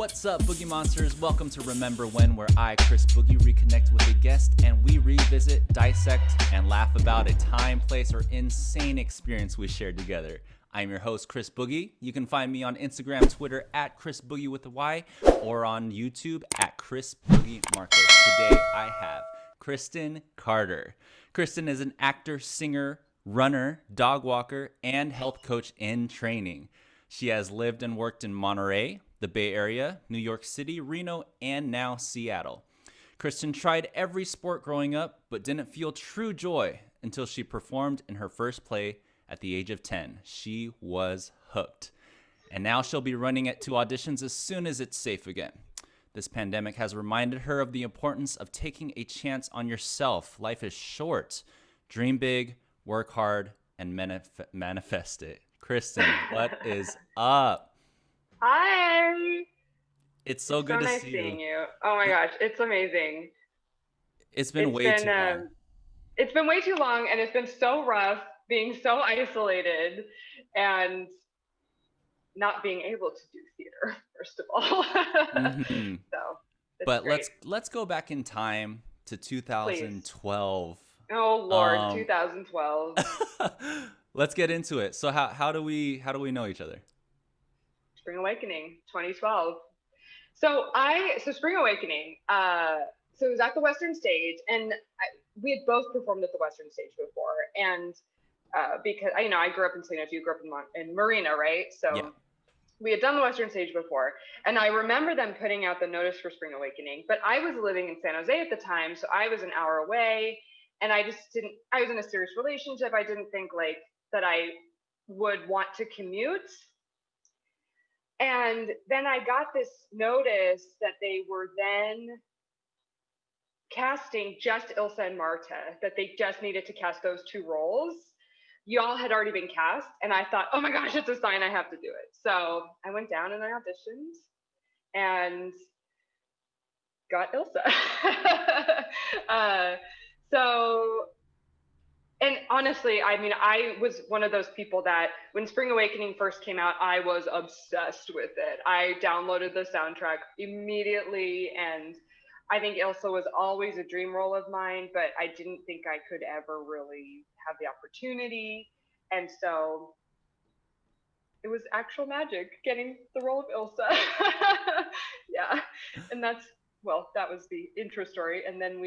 What's up, Boogie Monsters? Welcome to Remember When, where I, Chris Boogie, reconnect with a guest and we revisit, dissect, and laugh about a time, place, or insane experience we shared together. I'm your host, Chris Boogie. You can find me on Instagram, Twitter, at Chris Boogie with a Y, or on YouTube at Chris Boogie Marcos. Today, I have Kristen Carter. Kristen is an actor, singer, runner, dog walker, and health coach in training. She has lived and worked in Monterey, the Bay Area, New York City, Reno, and now Seattle. Kristen tried every sport growing up, but didn't feel true joy until she performed in her first play at the age of 10. She was hooked. And now she'll be running it to auditions as soon as it's safe again. This pandemic has reminded her of the importance of taking a chance on yourself. Life is short. Dream big, work hard, and manifest it. Kristen, what is up? Hi. It's so good to nice see seeing you. you. Oh my gosh, it's amazing. It's been way too long. It's been way too long, and it's been so rough being so isolated and not being able to do theater, first of all. Mm-hmm. So, But great. let's go back in time to Please. 2012. Oh Lord, 2012. Let's get into it. So how do we know each other? Spring Awakening, 2012. So Spring Awakening. So it was at the Western Stage, and we had both performed at the Western Stage before, and because I grew up in St. You grew up in Marina, right? So yeah. We had done the Western Stage before, and I remember them putting out the notice for Spring Awakening. But I was living in San Jose at the time, so I was an hour away, and I was in a serious relationship. I didn't think like that I would want to commute. And then I got this notice that they were then casting just Ilsa and Marta, that they just needed to cast those two roles. Y'all had already been cast, and I thought, oh my gosh, it's a sign, I have to do it. So I went down and I auditioned and got Ilsa. And honestly, I mean, I was one of those people that when Spring Awakening first came out, I was obsessed with it. I downloaded the soundtrack immediately, and I think Ilsa was always a dream role of mine, but I didn't think I could ever really have the opportunity. And so it was actual magic getting the role of Ilsa. Yeah. And that was the intro story. And then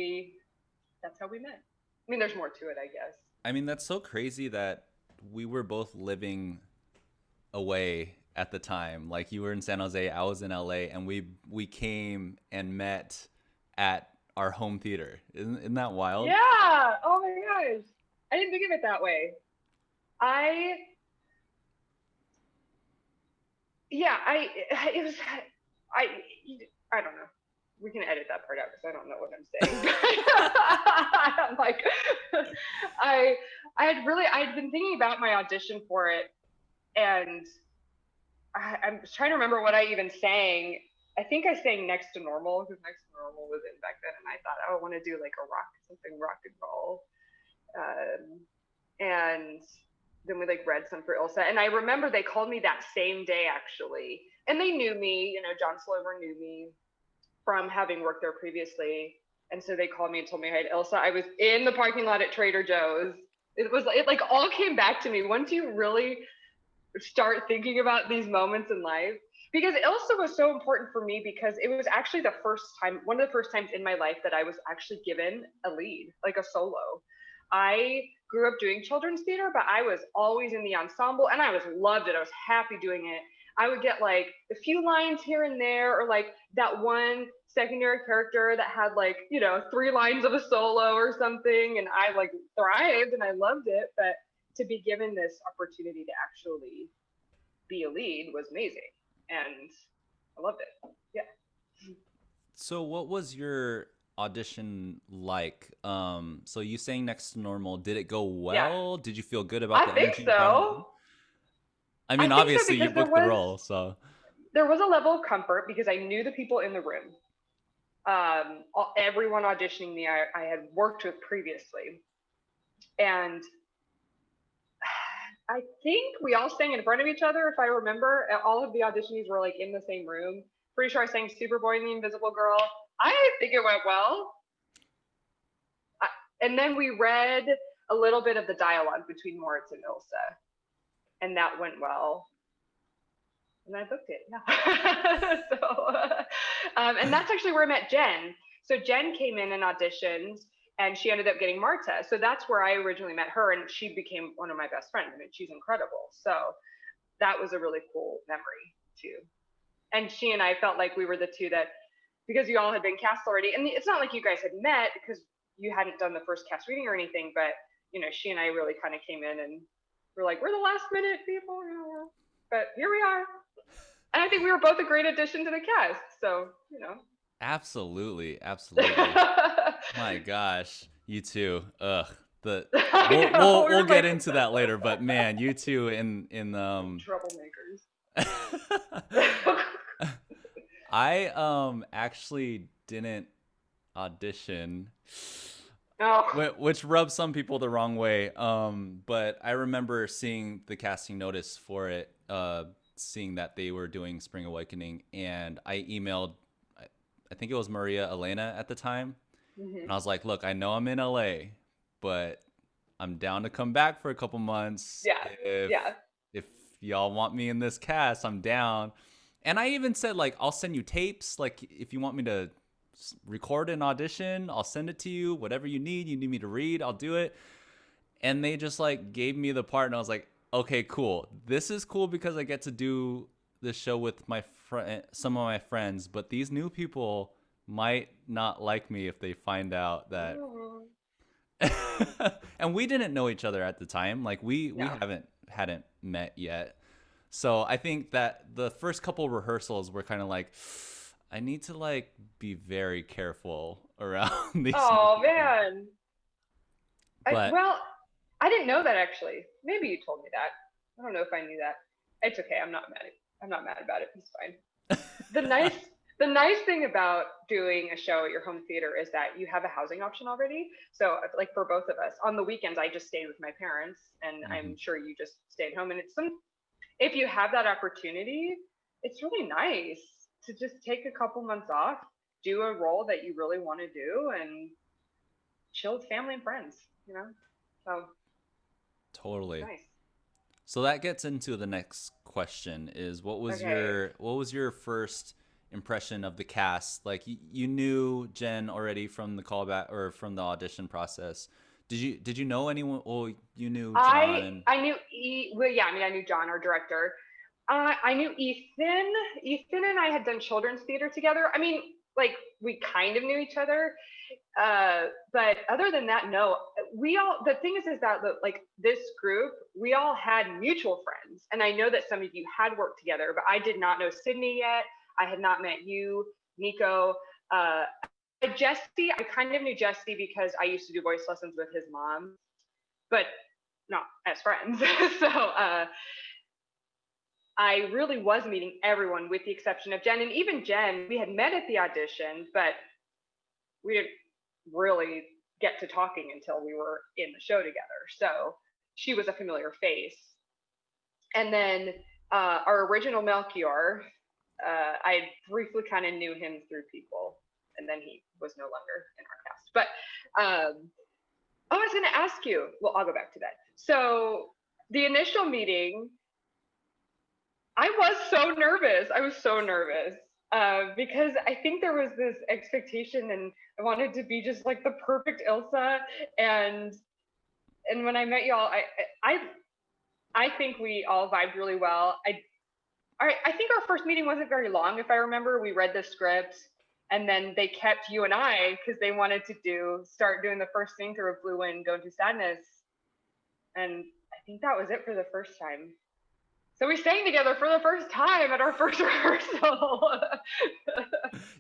that's how we met. I mean, there's more to it, I guess. I mean, that's so crazy that we were both living away at the time. Like you were in San Jose, I was in LA, and we came and met at our home theater. Isn't that wild? Yeah. Oh my gosh. I didn't think of it that way. I don't know. We can edit that part out because I don't know what I'm saying. I'm like, I'd been thinking about my audition for it, and I'm trying to remember what I even sang. I think I sang Next to Normal because Next to Normal was in back then, and I thought I want to do like something rock and roll. And then we like read some for Ilsa, and I remember they called me that same day actually, and they knew me. John Slover knew me from having worked there previously, and so they called me and told me I had Ilsa. I was in the parking lot at Trader Joe's. It like all came back to me once you really start thinking about these moments in life, because Ilsa was so important for me because it was actually one of the first times in my life that I was actually given a lead, like a solo. I grew up doing children's theater, but I was always in the ensemble, and I loved it. I was happy doing it. I would get like a few lines here and there, or like that one secondary character that had like 3 lines of a solo or something, and I like thrived and I loved it. But to be given this opportunity to actually be a lead was amazing, and I loved it. Yeah. So what was your audition like? So you sang Next to Normal. Did it go Yeah. well? Did you feel good about I the think energy you brought in the room? so. I I mean, think so obviously you because booked the role, so there was a level of comfort because I knew the people in the room. Everyone auditioning me, I had worked with previously, and I think we all sang in front of each other. If I remember, all of the auditionees were like in the same room, Pretty sure I sang Superboy and the Invisible Girl. I think it went well. And then we read a little bit of the dialogue between Moritz and Ilsa, and that went well. And I booked it. Yeah. And that's actually where I met Jen. So Jen came in and auditioned, and she ended up getting Marta. So that's where I originally met her, and she became one of my best friends. I mean, she's incredible. So that was a really cool memory too. And she and I felt like we were the two that, because you all had been cast already, and it's not like you guys had met because you hadn't done the first cast reading or anything, but she and I really kind of came in and we're like, we're the last minute people, but here we are. And I think we were both a great addition to the cast. So, Absolutely. My gosh, you two. Ugh. We'll get into that later, but man, you two in troublemakers. I actually didn't audition, which rubs some people the wrong way. But I remember seeing the casting notice for it, seeing that they were doing Spring Awakening, and I emailed, I think it was Maria Elena at the time, and I was like, look, I know I'm in LA, but I'm down to come back for a couple months. If y'all want me in this cast, I'm down. And I even said, like, I'll send you tapes. Like, if you want me to record an audition, I'll send it to you. Whatever you need me to read, I'll do it. And they just, like, gave me the part, and I was like, okay, cool. This is cool because I get to do this show with some of my friends. But these new people might not like me if they find out that... And we didn't know each other at the time. Like, we hadn't met yet. So I think that the first couple rehearsals were kind of like, I need to, like, be very careful around these. Oh, man. I didn't know that, actually. Maybe you told me that. I don't know if I knew that. It's okay. I'm not mad about it. It's fine. The nice thing about doing a show at your home theater is that you have a housing option already. So, like, for both of us, on the weekends, I just stayed with my parents, and I'm sure you just stayed home. And if you have that opportunity, it's really nice to just take a couple months off, do a role that you really want to do, and chill with family and friends, So totally. Nice. So that gets into the next question: is what was your first impression of the cast? Like, you knew Jen already from the callback or from the audition process. Did you know anyone? Well, you knew John. I knew I knew John, our director. I knew Ethan. Ethan and I had done children's theater together. I mean, like, we kind of knew each other. But other than that, no. The thing is that, like, this group, we all had mutual friends. And I know that some of you had worked together, but I did not know Sydney yet. I had not met you, Nico. Jesse, I kind of knew Jesse because I used to do voice lessons with his mom, but not as friends. So I really was meeting everyone with the exception of Jen. And even Jen, we had met at the audition, but we didn't really get to talking until we were in the show together. So she was a familiar face. And then our original Melchior, I briefly kind of knew him through people, and then he was no longer in our cast. But I was going to ask you, well, I'll go back to that. So the initial meeting, I was so nervous. Because I think there was this expectation, and I wanted to be just like the perfect Ilsa. And when I met y'all, I think we all vibed really well. I think our first meeting wasn't very long, if I remember. We read the script, and then they kept you and I because they wanted to start doing the first thing through a Blue Wind, Go Into Sadness. And I think that was it for the first time. So we sang together for the first time at our first rehearsal.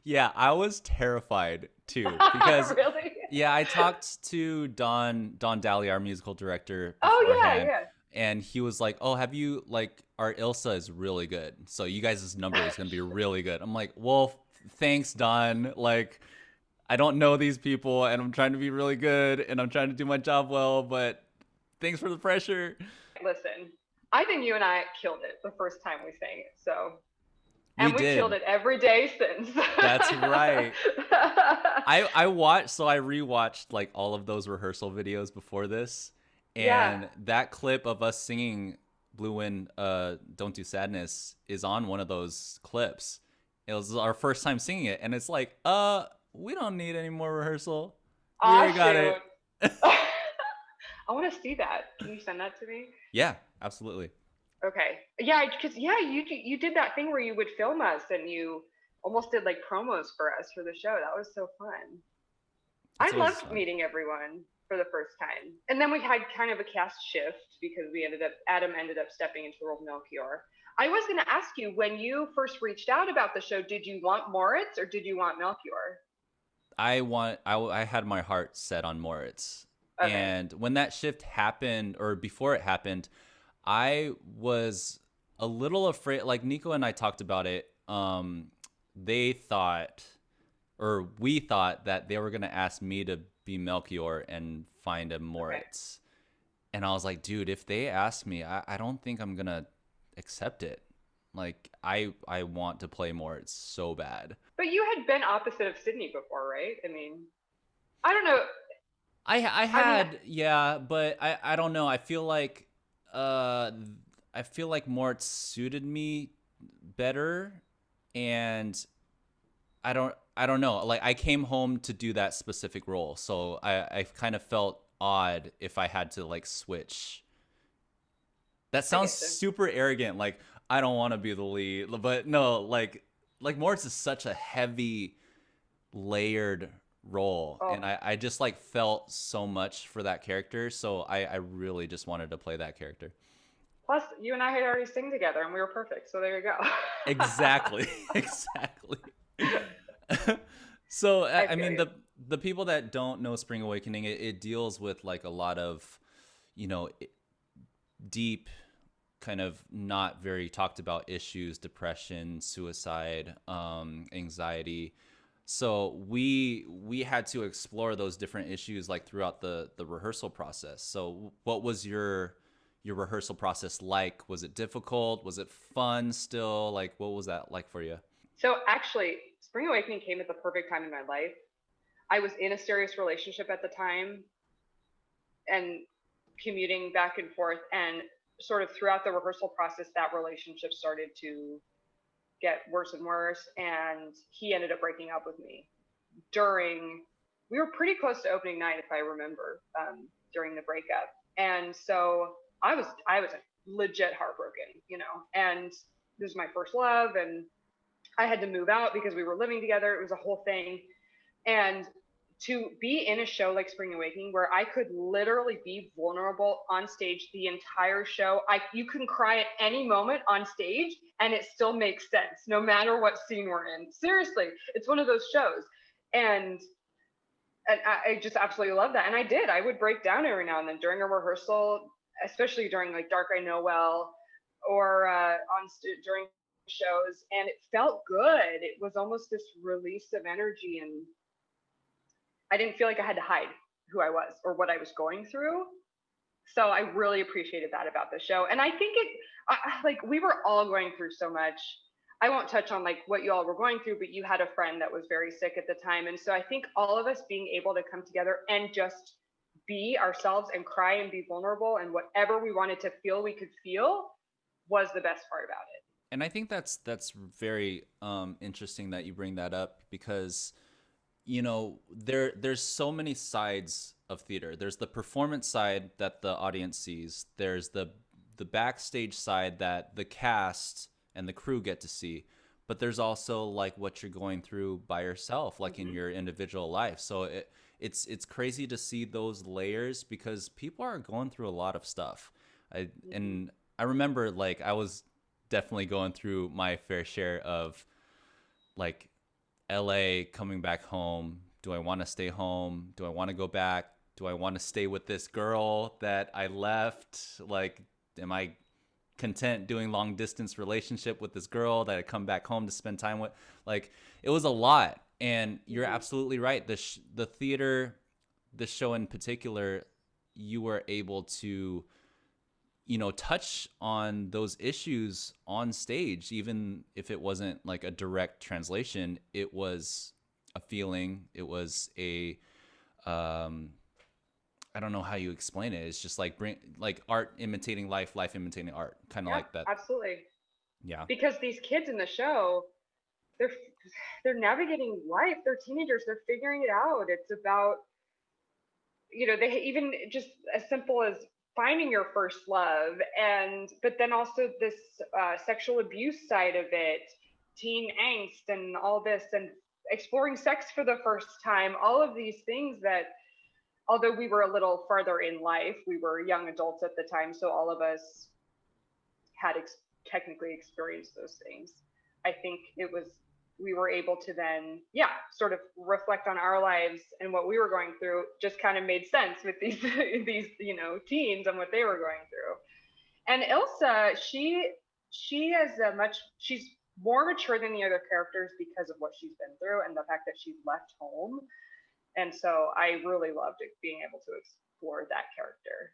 Yeah, I was terrified too because really? Yeah, I talked to Don Daly, our musical director. Oh yeah. And he was like, "Oh, have you, like, our Ilsa is really good, so you guys' number is gonna be really good." I'm like, "Well, thanks, Don. Like, I don't know these people, and I'm trying to be really good, and I'm trying to do my job well, but thanks for the pressure." Listen, I think you and I killed it the first time we sang it. So We And we've killed did. it every day since. That's right. I watched, so I rewatched like all of those rehearsal videos before this, Yeah. and that clip of us singing Blue Wind, Don't Do Sadness is on one of those clips. It was our first time singing it, and it's like, we don't need any more rehearsal. We Ah, already got shoot. it. I want to see that. Can you send that to me? Yeah, absolutely. Okay. Yeah, because yeah, you did that thing where you would film us and you almost did like promos for us for the show. That was so fun. I It's always loved fun. meeting everyone for the first time. And then we had kind of a cast shift because Adam ended up stepping into the role of Melchior. I was going to ask you, when you first reached out about the show, did you want Moritz or did you want Melchior? I had my heart set on Moritz. Okay. And when that shift happened, or before it happened, I was a little afraid. Like Nico and I talked about it. They thought, or we thought, that they were gonna ask me to be Melchior and find a Okay. Moritz. And I was like, dude, if they ask me, I don't think I'm gonna accept it. Like I want to play Moritz so bad. But you had been opposite of Sydney before, right? I mean, I don't know. I I mean, had, yeah, but I don't know. Uh I feel like Mort suited me better, and I don't know. Like I came home to do that specific role. So I kind of felt odd if I had to like switch. That I sounds get you. super arrogant, like I don't want to be the lead, but no, like Moritz is such a heavy layered role, Oh, and I just like felt so much for that character, so I really just wanted to play that character. plus you and I had already sing together and we were perfect. So there you go. Exactly. Exactly. So I I feel mean, you. the people that don't know Spring Awakening, it deals with like a lot of, you know, deep, kind of not very talked about issues: depression, suicide, anxiety. So we had to explore those different issues like throughout the rehearsal process. So what was your rehearsal process like? Was it difficult? Was it fun still? Like what was that like for you? So actually, Spring Awakening came at the perfect time in my life. I was in a serious relationship at the time and commuting back and forth. And sort of throughout the rehearsal process, that relationship started to get worse and worse. And he ended up breaking up with me during, we were pretty close to opening night, if I remember, during the breakup. And so I was legit heartbroken, you know, and this was my first love. And I had to move out because we were living together. It was a whole thing. And to be in a show like Spring Awakening where I could literally be vulnerable on stage the entire show. You can cry at any moment on stage and it still makes sense no matter what scene we're in. Seriously, it's one of those shows. And I just absolutely love that. And I did. I would break down every now and then during a rehearsal, especially during like Dark I Know Well or during shows, and it felt good. It was almost this release of energy, and I didn't feel like I had to hide who I was or what I was going through. So I really appreciated that about the show. And I think like we were all going through so much. I won't touch on like what you all were going through, but you had a friend that was very sick at the time. And so I think all of us being able to come together and just be ourselves and cry and be vulnerable and whatever we wanted to feel, we could feel was the best part about it. And I think that's very interesting that you bring that up, because you know there's so many sides of theater. There's the performance side that the audience sees. There's the backstage side that the cast and the crew get to see. But there's also like what you're going through by yourself, like in Mm-hmm. your individual life. So it's crazy to see those layers, because people are going through a lot of stuff. Mm-hmm. And I remember like I was definitely going through my fair share of like LA, coming back home. Do I want to stay home? Do I want to go back? Do I want to stay with this girl that I left? Like, am I content doing long distance relationship with this girl that I come back home to spend time with? Like, it was a lot. And you're Mm-hmm. absolutely right. The theater, the show in particular, you were able to touch on those issues on stage, even if it wasn't like a direct translation. It was a feeling. It was a, I don't know how you explain it. It's just like like art imitating life, life imitating art, kind of Yeah, like that. absolutely. Yeah. Because these kids in the show, they're they're navigating life. They're teenagers. They're figuring it out. It's about, they even just as simple as finding your first love, and but then also this sexual abuse side of it, teen angst, and all this, and exploring sex for the first time. All of these things that, although we were a little farther in life, we were young adults at the time, so all of us had technically experienced those things. I think we were able to then, yeah, sort of reflect on our lives, and what we were going through just kind of made sense with these these teens and what they were going through. And Ilsa, she has she's more mature than the other characters because of what she's been through and the fact that she's left home. And so I really loved being able to explore that character.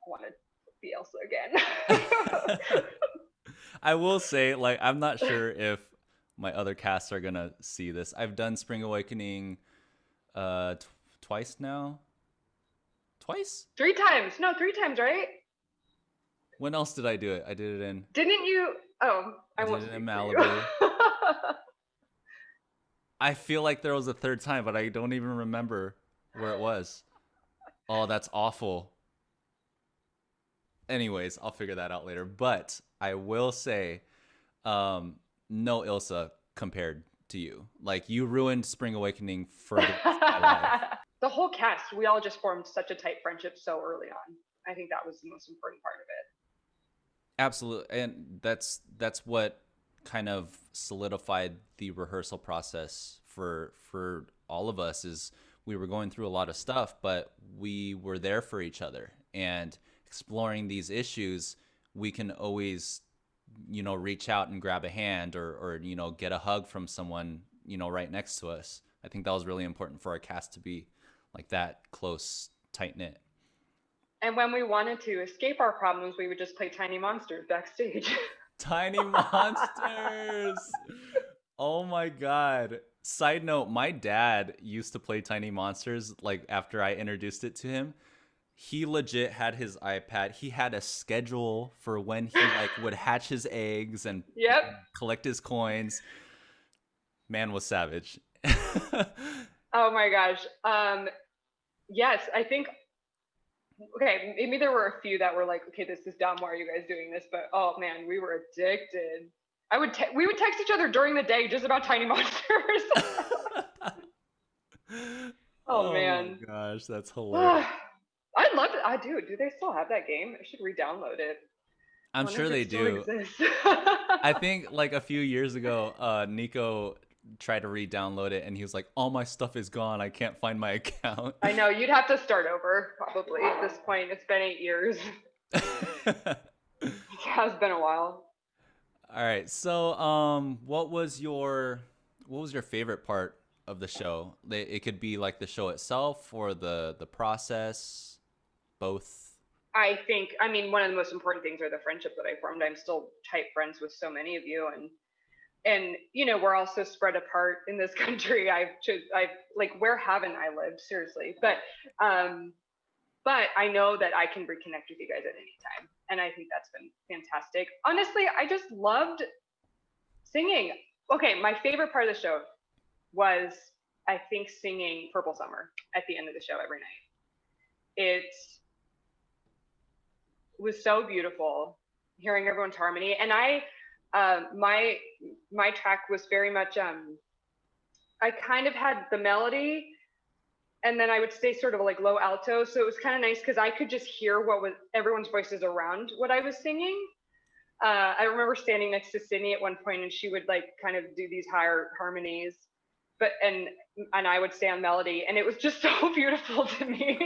I wanted to be Elsa again. I will say, like, I'm not sure if my other casts are gonna see this. I've done Spring Awakening twice now. Twice? 3 times. No, 3 times, right? When else did I do it? I did it in. Didn't you? Oh, I did won't it speak in for Malibu. you. I feel like there was a third time, but I don't even remember where it was. Oh, that's awful. Anyways, I'll figure that out later. But I will say, no Ilsa compared to you. Like, you ruined Spring Awakening for the rest of my life. The whole cast, we all just formed such a tight friendship so early on. I think that was the most important part of it. Absolutely, and that's what kind of solidified the rehearsal process for all of us. Is we were going through a lot of stuff, but we were there for each other, and exploring these issues, we can always reach out and grab a hand, or get a hug from someone right next to us. I think that was really important for our cast to be like that close, tight knit. And when we wanted to escape our problems, we would just play Tiny Monsters backstage. Tiny Monsters. Oh my god. Side note, my dad used to play Tiny Monsters like after I introduced it to him. He legit had his iPad. He had a schedule for when he like would hatch his eggs and Yep. collect his coins. Man was savage. Oh my gosh. Yes, I think, okay, maybe there were a few that were like, okay, this is dumb. Why are you guys doing this? But oh man, we were addicted. We would text each other during the day just about Tiny Monsters. Oh man. Oh my gosh, that's hilarious. I'd love to. I do. Do they still have that game? I should re-download it. I'm sure they do. I think like a few years ago, Nico tried to re-download it and he was like, all my stuff is gone. I can't find my account. I know. You'd have to start over probably at this point. It's been 8 years. It has been a while. All right. So, what was your favorite part of the show? It could be like the show itself or the process, both. I think, I mean, one of the most important things are the friendship that I formed. I'm still tight friends with so many of you, and we're also spread apart in this country. I've like, where haven't I lived, seriously? But I know that I can reconnect with you guys at any time, and I think that's been fantastic. Honestly, I just loved singing. Okay, my favorite part of the show was, I think, singing Purple Summer at the end of the show every night. It was so beautiful hearing everyone's harmony, and my track was very much I kind of had the melody, and then I would stay sort of like low alto, so it was kind of nice because I could just hear what was everyone's voices around what I was singing. I remember standing next to Sydney at one point, and she would like kind of do these higher harmonies, and I would stay on melody, and it was just so beautiful to me.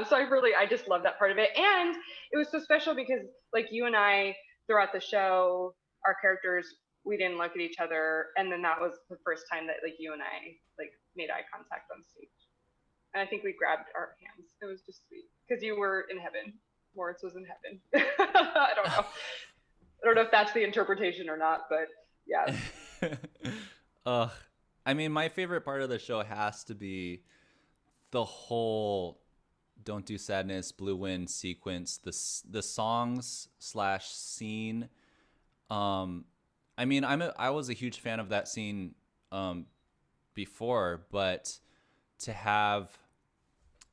So I just love that part of it, and it was so special because like you and I throughout the show, our characters, we didn't look at each other, and then that was the first time that like you and I like made eye contact on stage, and I think we grabbed our hands. It was just sweet because you were in heaven. Moritz was in heaven. I don't know. I don't know if that's the interpretation or not, but yeah. Ugh. I mean, my favorite part of the show has to be the whole "Don't Do Sadness," "Blue Wind" sequence, the songs slash scene. Um, I mean, I was a huge fan of that scene before, but to have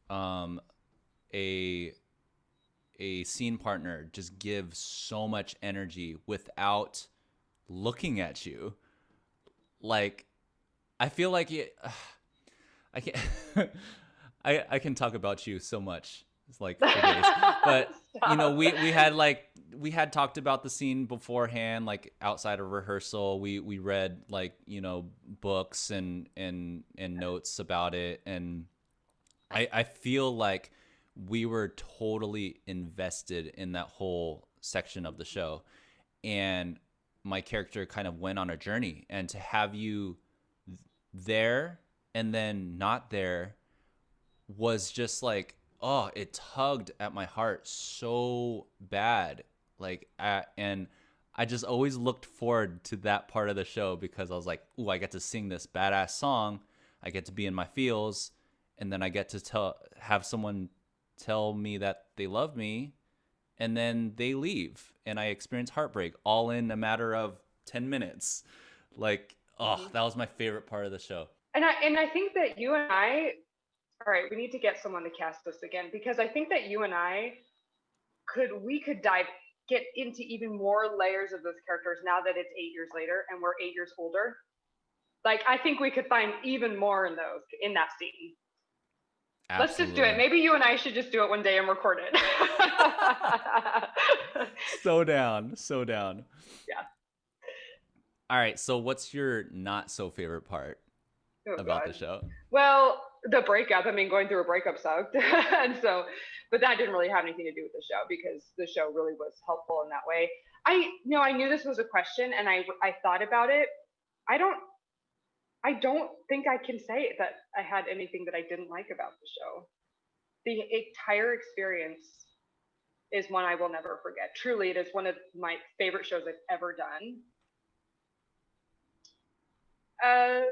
um, a a scene partner just give so much energy without looking at you, like I feel like it. I can I can talk about you so much. It's like for days. But you know, Stop. we had talked about the scene beforehand, like outside of rehearsal. We read like, you know, books and notes about it, and I feel like we were totally invested in that whole section of the show. And my character kind of went on a journey, and to have you there and then not there was just like, oh, it tugged at my heart so bad. And I just always looked forward to that part of the show because I was like, ooh, I get to sing this badass song, I get to be in my feels, and then I get to have someone tell me that they love me, and then they leave and I experience heartbreak all in a matter of 10 minutes. Like, oh, Mhm. that was my favorite part of the show. And I think that you and I, all right, we need to get someone to cast this again because I think that you and I we could get into even more layers of those characters now that it's 8 years later and we're 8 years older. Like I think we could find even more in that scene. Let's just do it. Absolutely. Maybe you and I should just do it one day and record it. So down. So down. Yeah. All right. So, what's your not so favorite part Oh about the God. show? Well, the breakup. I mean, going through a breakup sucked, and so, but that didn't really have anything to do with the show because the show really was helpful in that way. I knew this was a question, and I thought about it. I don't I don't think I can say that I had anything that I didn't like about the show. The entire experience is one I will never forget. Truly, it is one of my favorite shows I've ever done. Uh,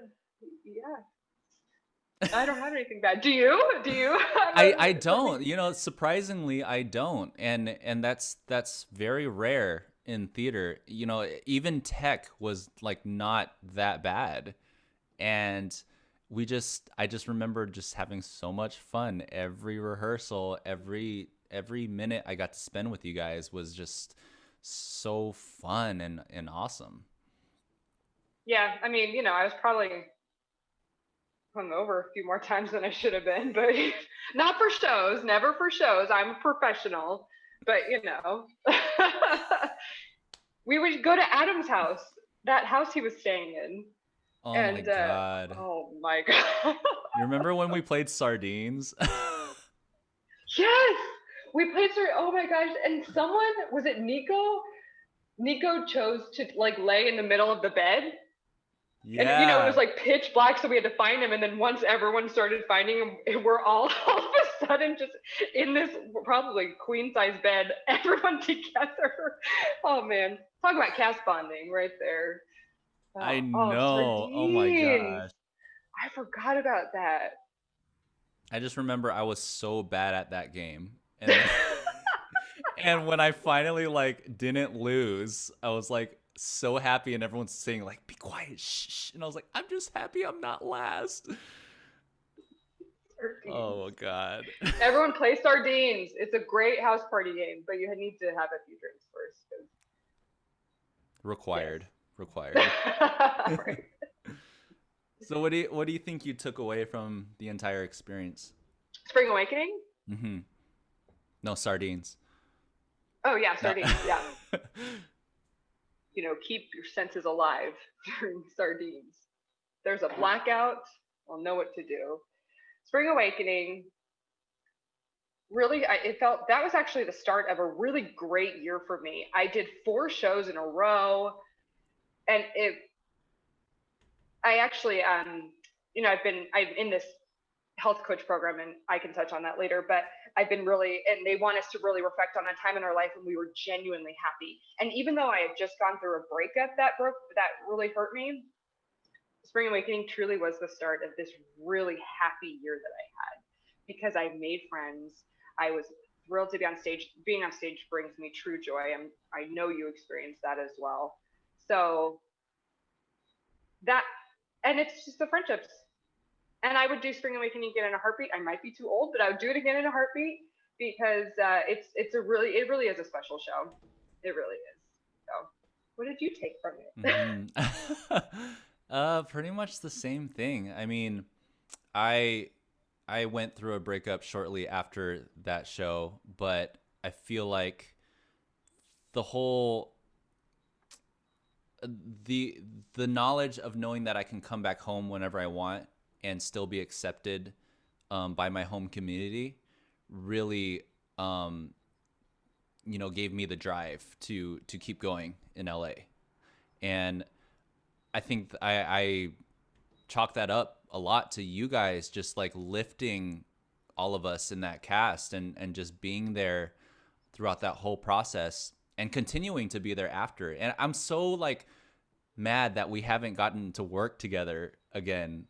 yeah, I don't have anything bad. Do you? Do you have I something? don't. You know, surprisingly, I don't, and that's very rare in theater. You know, even Tech was like not that bad, and I just remember just having so much fun every rehearsal, every minute I got to spend with you guys was just so fun and awesome. Yeah, I mean, I was probably hungover a few more times than I should have been, but not for shows, never for shows. I'm a professional, but we would go to Adam's house, that house he was staying in, Oh my and god. oh my god, You remember when we played sardines? yes, we played. Oh my gosh, and someone was it Nico? Nico chose to like lay in the middle of the bed. And it was Yeah. like pitch black, so we had to find him. And then once everyone started finding him, we're all of a sudden just in this probably queen size bed, everyone together. Oh man, talk about cast bonding right there. I Oh, know. Oh my sardines! gosh. I forgot about that. I just remember I was so bad at that game. And then, and when I finally like didn't lose, I was like so happy, and everyone's saying like be quiet, shh. And I was like, I'm just happy I'm not last. Sardines. Oh god. Everyone play sardines. It's a great house party game, but you need to have a few drinks first. Required. Required. Yes. Right. So what do you think you took away from the entire experience? Spring Awakening. Mhm. No sardines. Oh yeah, No. sardines. Yeah. Keep your senses alive during sardines. There's a blackout, I'll know what to do. Spring Awakening, really, it felt that was actually the start of a really great year for me. I did 4 shows in a row, and I actually, I'm in this health coach program, and I can touch on that later. But I've been really, and they want us to really reflect on a time in our life when we were genuinely happy. And even though I had just gone through a breakup that really hurt me, Spring Awakening truly was the start of this really happy year that I had, because I made friends. I was thrilled to be on stage. Being on stage brings me true joy. I know you experienced that as well. So that, and it's just the friendships. And I would do Spring Awakening again in a heartbeat. I might be too old, but I would do it again in a heartbeat, because it really is a special show. It really is. So, what did you take from it? Pretty much the same thing. I mean, I I went through a breakup shortly after that show, but I feel like the whole the the knowledge of knowing that I can come back home whenever I want and still be accepted by my home community really gave me the drive to keep going in LA. And I think I chalk that up a lot to you guys just like lifting all of us in that cast and just being there throughout that whole process and continuing to be there after. And I'm so like mad that we haven't gotten to work together again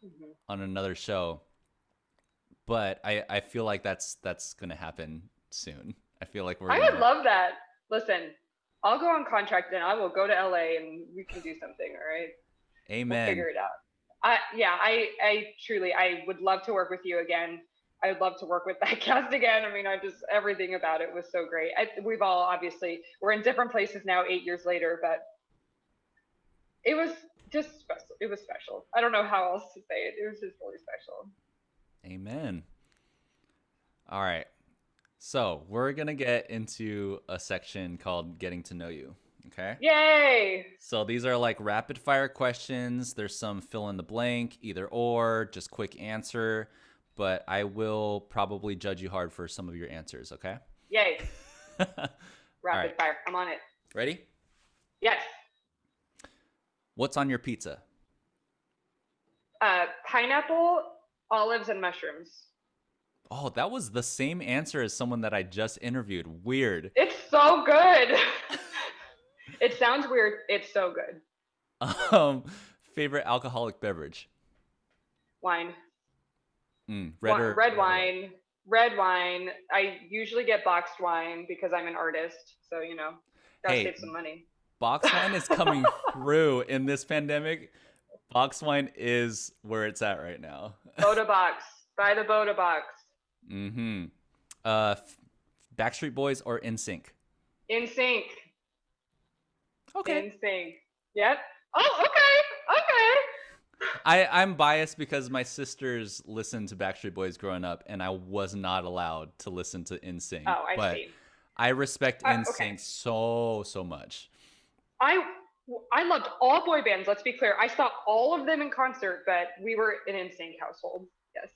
on another show. But I feel like that's gonna happen soon. I feel like I would love that. Listen, I'll go on contract and I will go to LA and we can do something, all right? Amen. We'll figure it out. I truly, I would love to work with you again. I would love to work with that cast again. I mean, everything about it was so great. We've all obviously, we're in different places now 8 years later, but it was just special. It was special. I don't know how else to say it. It was just really special. Amen. All right. So we're going to get into a section called Getting to Know You. Okay. Yay. So these are like rapid fire questions. There's some fill in the blank, either or, just quick answer. But I will probably judge you hard for some of your answers. Okay. Yay. Rapid fire. I'm on it. Ready? Yes. What's on your pizza? Pineapple, olives, and mushrooms. Oh, that was the same answer as someone that I just interviewed. Weird. It's so good. It sounds weird. It's so good. Favorite alcoholic beverage? Wine. Red wine. Red wine. I usually get boxed wine because I'm an artist. So, gotta save some money. Box wine is coming through in this pandemic. Box wine is where it's at right now. Boda box. Buy the Boda box. Mm-hmm. Backstreet Boys or NSYNC? NSYNC. Okay. NSYNC. Yep. Oh, okay. I'm biased because my sisters listened to Backstreet Boys growing up, and I was not allowed to listen to NSYNC. Oh, I see. I respect NSYNC so much. I loved all boy bands. Let's be clear. I saw all of them in concert, but we were an NSYNC household. Yes.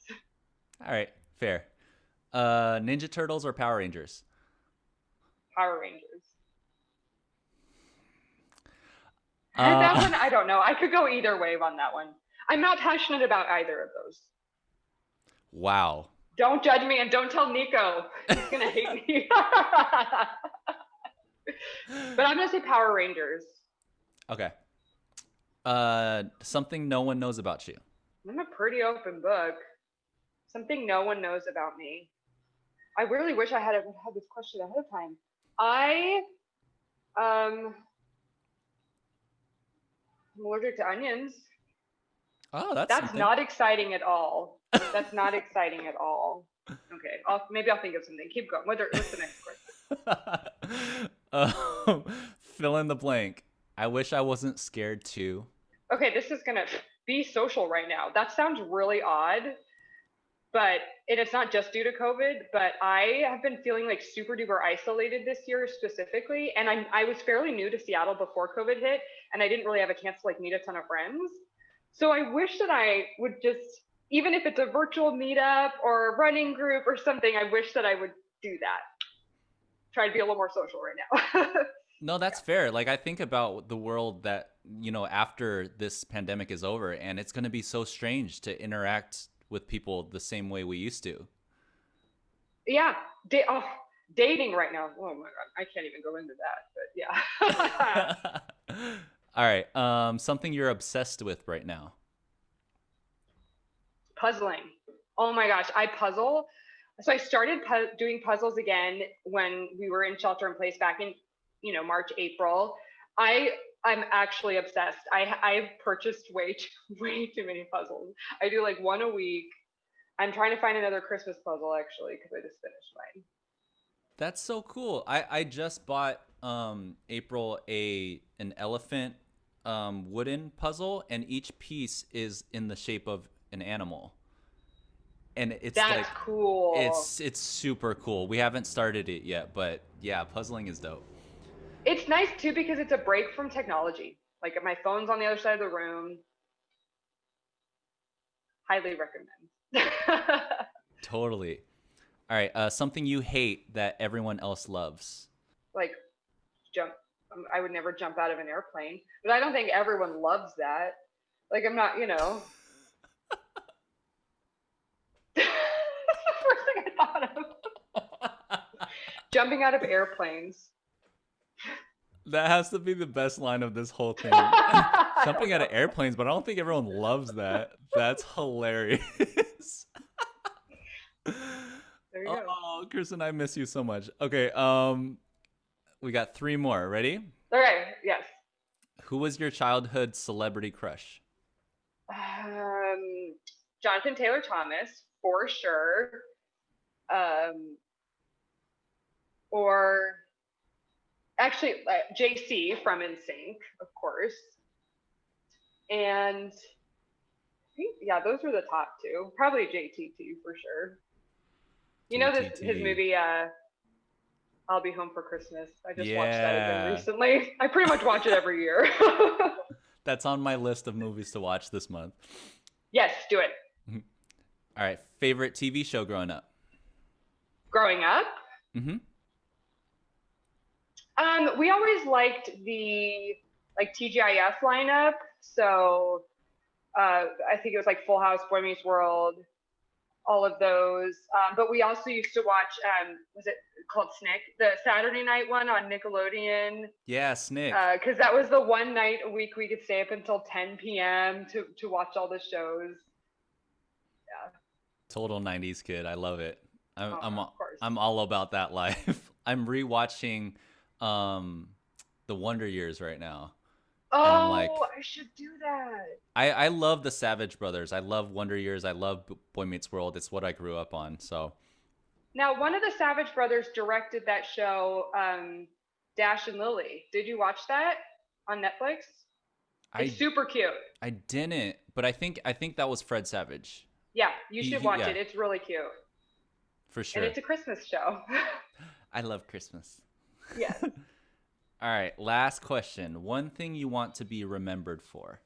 All right, fair. Ninja Turtles or Power Rangers? Power Rangers. That one, I don't know. I could go either way on that one. I'm not passionate about either of those. Wow. Don't judge me and don't tell Nico. He's going to hate me. But I'm going to say Power Rangers. Okay. Something no one knows about you. I'm a pretty open book. Something no one knows about me. I really wish I had this question ahead of time. I'm allergic to onions. Oh, that's not exciting at all. That's not exciting at all. Okay, maybe I'll think of something. Keep going. What's the next question? Fill in the blank. I wish I wasn't scared too. Okay, this is gonna be social right now. That sounds really odd, but it's not just due to COVID. But I have been feeling like super duper isolated this year specifically, and I was fairly new to Seattle before COVID hit, and I didn't really have a chance to like meet a ton of friends. So I wish that I would just, even if it's a virtual meetup or a running group or something, I wish that I would do that. Try to be a little more social right now. No, that's fair. Like I think about the world that, after this pandemic is over, and it's going to be so strange to interact with people the same way we used to. Yeah. Dating right now. Oh my God. I can't even go into that, but yeah. All right. Something you're obsessed with right now. Puzzling. Oh my gosh. I puzzle. So I started doing puzzles again when we were in shelter in place back in, March, April. I I'm actually obsessed. I've purchased way too many puzzles. I do like one a week. I'm trying to find another Christmas puzzle actually because I just finished mine. That's so cool. I just bought April a an elephant wooden puzzle, and each piece is in the shape of an animal. And it's That's like cool. it's super cool. We haven't started it yet, but yeah, puzzling is dope. It's nice too because it's a break from technology. Like my phone's on the other side of the room. Highly recommend. Totally. All right, something you hate that everyone else loves. Like jump. I would never jump out of an airplane, but I don't think everyone loves that. Like I'm not, That's the first thing I thought of. Jumping out of airplanes. That has to be the best line of this whole thing. Jumping out of airplanes, but I don't think everyone loves that. That's hilarious. There you go. Oh, Kristen, I miss you so much. Okay, we got three more. Ready? Okay, yes. Who was your childhood celebrity crush? Um, Jonathan Taylor Thomas, for sure. Um, or actually, JC from NSYNC, of course. And I think, yeah, those were the top two. Probably JTT for sure. You know this his JTT. movie I'll Be Home for Christmas. I just watched that again Yeah. recently. I pretty much watch it every year. That's on my list of movies to watch this month. Yes, do it. All right, favorite TV show growing up? Growing up, Mm-hmm. we always liked the like TGIF lineup. So I think it was like Full House, Boy Meets World, all of those. But we also used to watch, was it called Snick? The Saturday night one on Nickelodeon. Yeah, Snick. Because that was the one night a week we could stay up until 10 p.m. to watch all the shows. Yeah. Total 90s kid. I love it. I'm Oh, I'm of course. I'm all about that life. I'm rewatching The Wonder Years right now. And I'm like Oh, I should do that. I love the Savage Brothers. I love Wonder Years. I love Boy Meets World. It's what I grew up on. So Now, one of the Savage Brothers directed that show, Dash and Lily. Did you watch that on Netflix? It's I super cute. I didn't, but I think that was Fred Savage. Yeah, you should watch Yeah, it. It's really cute. for And sure. it's a Christmas show. I love Christmas. Yes. All right, last question. One thing you want to be remembered for?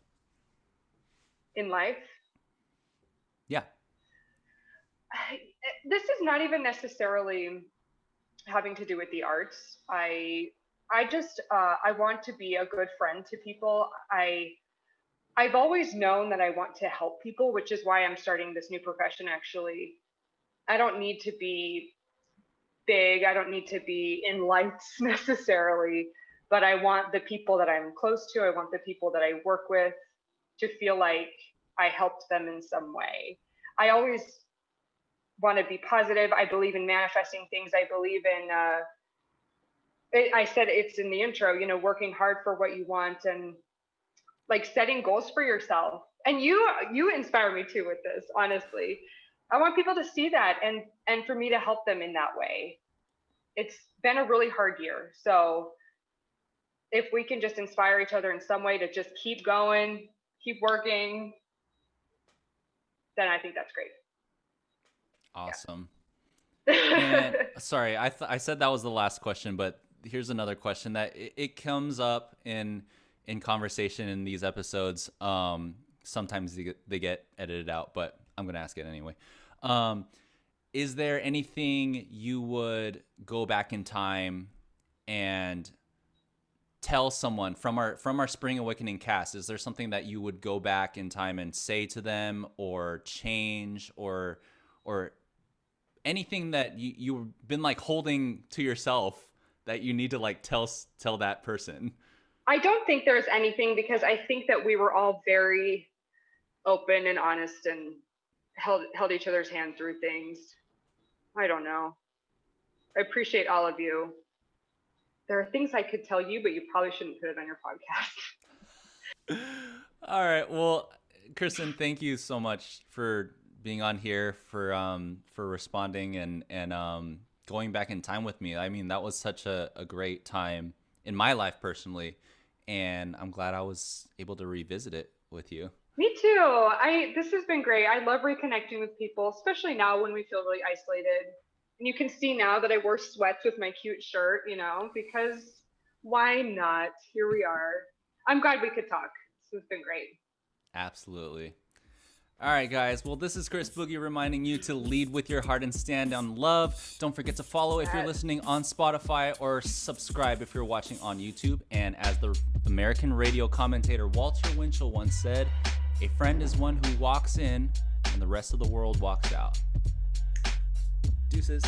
In life. Yeah. This is not even necessarily having to do with the arts. I just I want to be a good friend to people. I've always known that I want to help people, which is why I'm starting this new profession actually. I don't need to be big. I don't need to be in lights necessarily, but I want the people that I'm close to, I want the people that I work with to feel like I helped them in some way. I always want to be positive. I believe in manifesting things. I believe in, I said it's in the intro, working hard for what you want and like setting goals for yourself. And you inspire me too with this, honestly. I want people to see that and for me to help them in that way. It's been a really hard year. So if we can just inspire each other in some way to just keep going, keep working, then I think that's great. Awesome. Yeah. And sorry, I said that was the last question, but here's another question that it comes up in conversation in these episodes. Sometimes they get edited out, but I'm gonna ask it anyway. Is there anything you would go back in time and tell someone from our Spring Awakening cast? Is there something that you would go back in time and say to them, or change, or anything that you've been like holding to yourself that you need to like tell that person? I don't think there's anything, because I think that we were all very open and honest and held each other's hand through things. I don't know. I appreciate all of you. There are things I could tell you, but you probably shouldn't put it on your podcast. All right. Well, Kristen, thank you so much for being on here, for responding and going back in time with me. I mean, that was such a great time in my life personally, and I'm glad I was able to revisit it with you. Me too. This has been great. I love reconnecting with people, especially now when we feel really isolated. And you can see now that I wore sweats with my cute shirt, because why not? Here we are. I'm glad we could talk. This has been great. Absolutely. All right, guys. Well, this is Chris Boogie reminding you to lead with your heart and stand on love. Don't forget to follow if you're listening on Spotify, or subscribe if you're watching on YouTube. And as the American radio commentator Walter Winchell once said, a friend is one who walks in and the rest of the world walks out. Deuces.